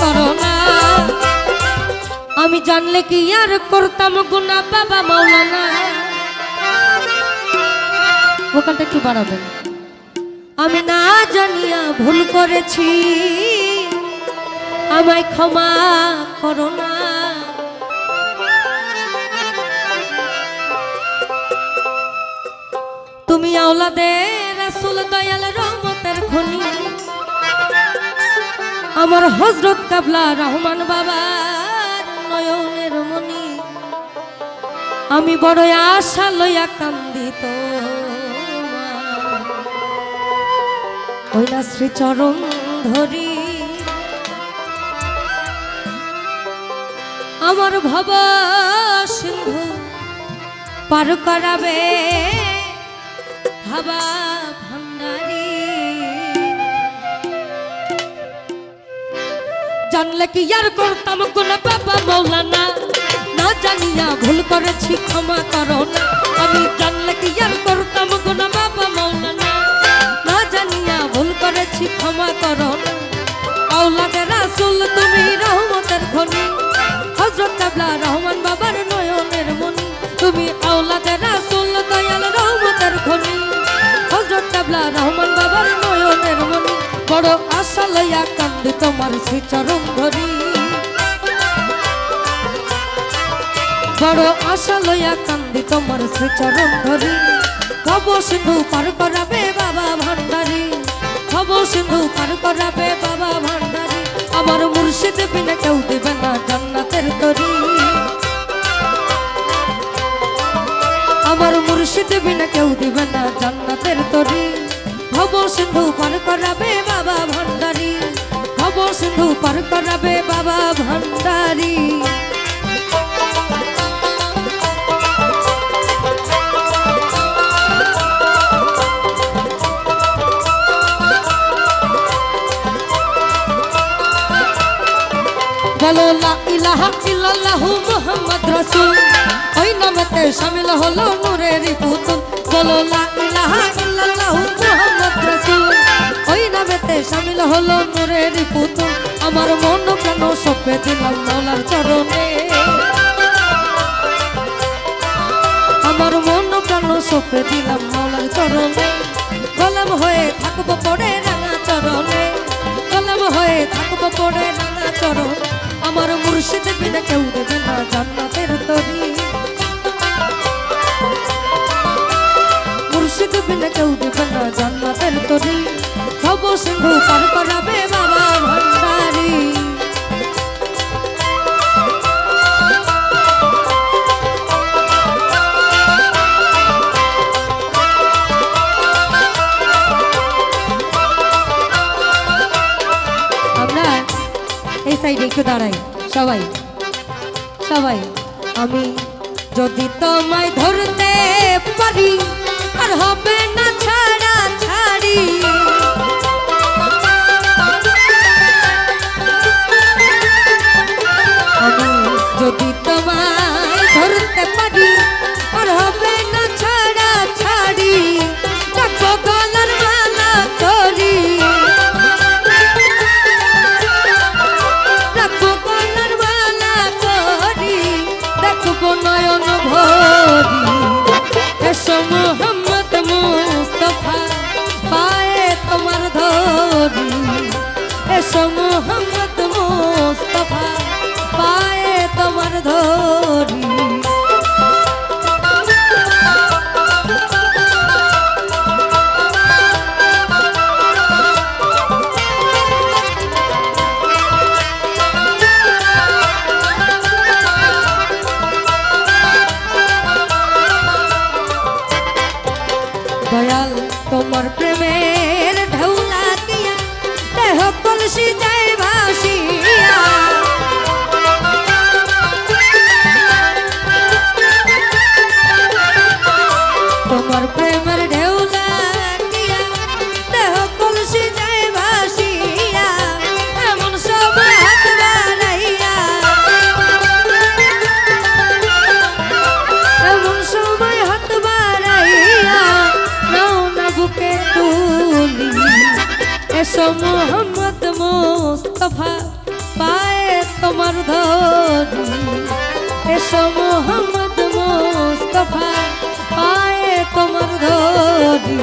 করো না। আমি জানলে কি আর করতাম গুনাহ বাবা মাওলানা। ভোকালটা একটু বাড়াবেন। আমি না জানিয়া ভুল করেছি, আমায় ক্ষমা করো না। তুমি আওলাদে রাসূল দয়াল রহমতের খনি, আমার হযরত কাবলা রহমান বাবার নয়নের মনি। আমি বড় আশা লইয়া কান্দিত ওইনা শ্রী চরণ ধরি। আমার ভব সিন্ধু পার করাবে ভাবা ভান্ডারি। জানলে কি আর করতাম গুনাহ বাবা মাওলানা। না জানিয়া ভুল করেছি ক্ষমা করো না। আমি জানলে কি আর করতাম গুনাহ বাবা মাওলানা। না জানিয়া ভুল করেছি ক্ষমা করো না। আওলাদে রাসূল তুমি রহমতের খনি, হযরত কাবলা রহমান বাবার নয়নের মনি। তুমি আওলাদে রাসূল দয়াল রহমতের খনি, হযরত কাবলা রহমান বাবার নয়নের মনি। বড় আশা লইয়া কান্দি তোমার শ্রী চরণ ধরি। বড় আশা লইয়া কান্দি তোমার শ্রী চরণ ধরি। ভব সিন্ধু পার করাবে বাবা ভান্ডারি, ভব সিন্ধু পার করাবে বাবা ভান্ডারি। আমার মুর্শিদ বিনা কেউ দেবে না জান্নাতের তরি। আমার মুর্শিদ বিনা কেউ দিবে না জান্নাতের তরি। ভব সিন্ধু পার করাবে বাবা ভান্ডারি, ভব সিন্ধু পার করাবে বাবা ভান্ডারি। বলো লা ইলাহা ইল্লাল্লাহু মুহাম্মদ রাসূল, ওই নামেতে শামিল হলো নূরের পুতুল। বলো লা ইলাহা ইল্লাল্লাহু মুহাম্মদ রাসূল, ওই নামেতে শামিল হলো নূরের পুতুল। আমার মন প্রাণ সঁপে দিলাম মাওলার চরণে, আমার মন প্রাণ সঁপে দিলাম মাওলার চরণে। গোলাম হয়ে থাকবো পড়ে রাঙা চরণে, গোলাম হয়ে থাকবো পড়ে রাঙা চরণে। আমার মুর্শিদ বিনা কেউ দেবে না জান্নাতের তরি, মুর্শিদ বিনা কেউ দেবে না জান্নাতের তরি। ভব সিন্ধু পার করাবে বাবা ভান্ডারি। আমরা এই সাইডে একটু দাঁড়াই সবাই সবাই। আমি যদি তোমায় ধরতে পারি আর হবে না ছাড়া ছাড়ি। আমি যদি তোমায় ধরতে পারি আর হবে না ছাড়া ছাড়ি। রাখবো গলার মালা করি, রাখবো গলার মালা করি, দেখবো নয়ন ভরি। এসো মুহাম্মদ মুস্তাফা পায়ে তোমার ধরি, এসো মুহাম্মদ মুস্তাফা পায়ে তোমার ধরি। দয়াল তোমার প্রেমের ঢৌলা দিয়া দেহ কলসি যায় ভাসিয়া। তোমার প্রেমের ঢৌলা দিয়া দেহ কলসি যায় ভাসিয়া। এমন সময় হাত বাড়াইয়া, এমন সময় হাত বাড়াইয়া নাও না বুকে তুলি। এসো মুহাম্মদ মুস্তাফা পায়ে তোমার ধরি, এসো মোহাম্মদ মুস্তাফা পায়ে তোমার ধরি।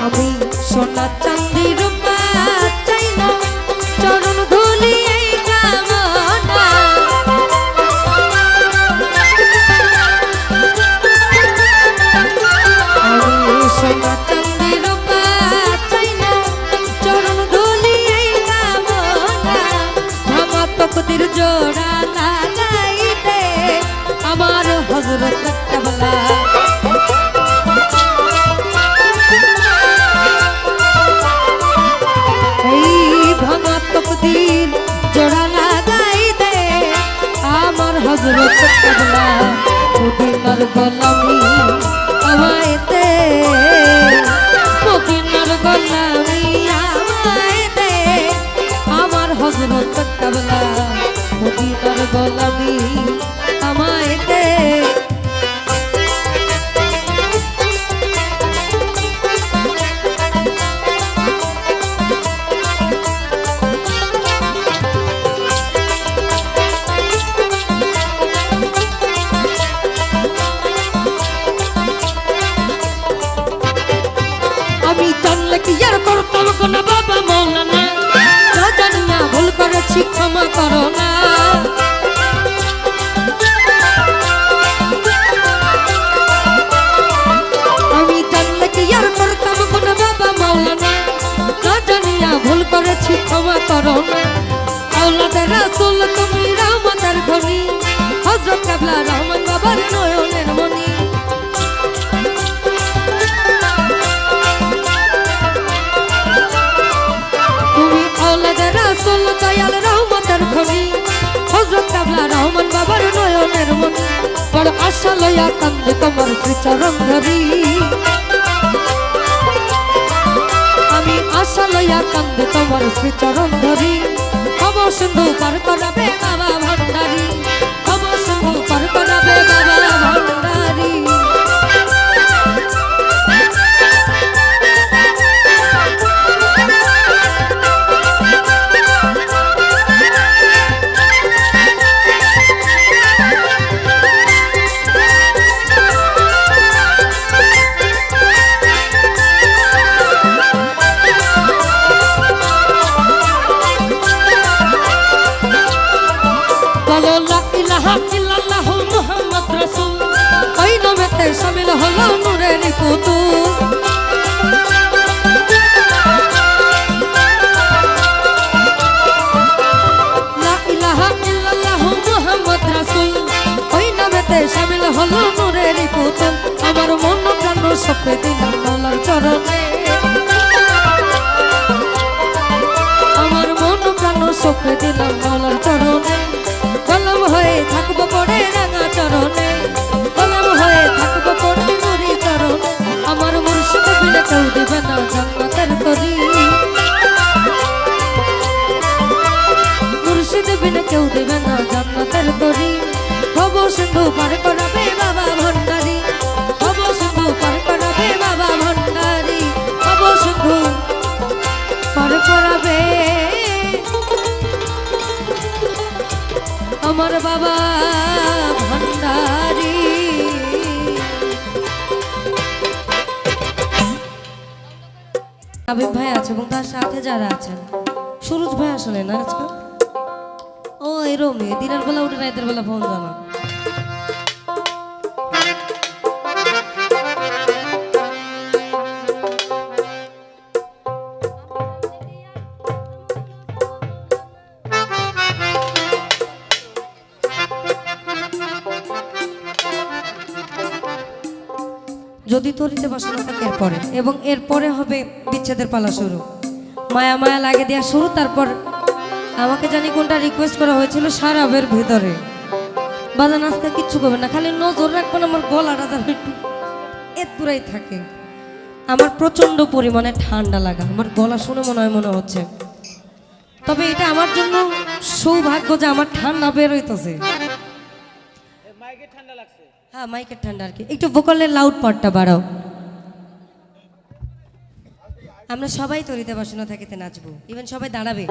আমি সোনা চাঁদি রূপা চাই না, চরণ ধুলি এই কামনা। আমি সোনা চাঁদি রূপা চাই না, চরণ ধুলি এই কামনা। ধামা তকদির জোড়া লাগাইতে আমার হযরত কাবলা। তকদীর জোড়া লাগাই দে আমার হযরত কাবলা। মদিনার গোলামি আমায় দে, মদিনার গোলামি আমায় দে আমার হযরত কাবলা। মদিনার গোলামি আমায় দে। আমি জানলে কি আর করতাম গোনা বাবা মৌলানা, না জানিয়া ভুল করেছি ক্ষমা করো না। আমি জানলে কি আর করতাম গোনা বাবা মৌলানা, না জানিয়া ভুল করেছি ক্ষমা করো না। আওলাদে রাসূল তুমি রহমতের খনি, হযরত কাবলা রহমান বাবার নয়নের মনি। রাসূল দয়াল রহমতের খনি, হযরত কাবলা রহমান বাবার নয়নের মনি। বড় আশা লইয়া কান্দে তোমার শ্রীচরণ ধরি, আমি আশা লইয়া কান্দে তোমার শ্রীচরণ ধরি। ভব সিন্ধু পার করাবে বাবা ভান্ডারী, ভব সিন্ধু পার করাবে বাবা ভান্ডারী। শামিল হলো নূরের পুতুল। লা ইলাহা ইল্লাল্লাহু মুহাম্মদ রাসূল, ওই নামেতে শামিল হলো নূরের পুতুল। আমার মন প্রাণ সঁপে দিলাম মাওলার চরণে, আমার মন প্রাণ সঁপে দিলাম মাওলার চরণে। গোলাম হয়ে থাকবো পড়ে রাঙা চরণে, গোলাম হয়ে থাকবো পড়ে নুরি চরণে। আমার মুর্শিদ বিনে কেউ দেবে না জান্নাতের তরি, মুর্শিদ বিনে কেউ দেবে না জান্নাতের তরি। ভব সিন্ধু পার করাবে বাবা ভান্ডারী, ভব সিন্ধু পার করাবে বাবা ভান্ডারী, ভব সিন্ধু পার করাবে আমার বাবা ভান্ডারী। আবিব ভাই আছে এবং তার সাথে যারা আছেন, সুরজ ভাই আসলে না আজকে, ও এরকম দিনের বেলা উঠে রাতের বেলা ফোন জানা। যদি তরিতে বাসনা থাকে এরপরে, এবং এরপরে হবে বিচ্ছেদের পালা শুরু, মায়া মায়া লাগে দেওয়া শুরু। তারপর আমাকে জানি কোনটা রিকোয়েস্ট করা হয়েছিল সারাবের ভেতরে, বাজান আজকে কিচ্ছু করবে না, খালি নজর রাখবেন আমার গলাটা যেন একটু এতুরাই থাকে। আমার প্রচণ্ড পরিমাণে ঠান্ডা লাগা, আমার গলা শুনে মনে হচ্ছে। তবে এটা আমার জন্য সৌভাগ্য যে আমার ঠান্ডা বের হইতেছে। হ্যাঁ, মাইকের ঠান্ডা আর কি। একটু ভোকালের লাউড পার্টটা বাড়াও। আমরা সবাই তরিতে বাসনা থাকিতে নাচবো, ইভেন সবাই দাঁড়াবে।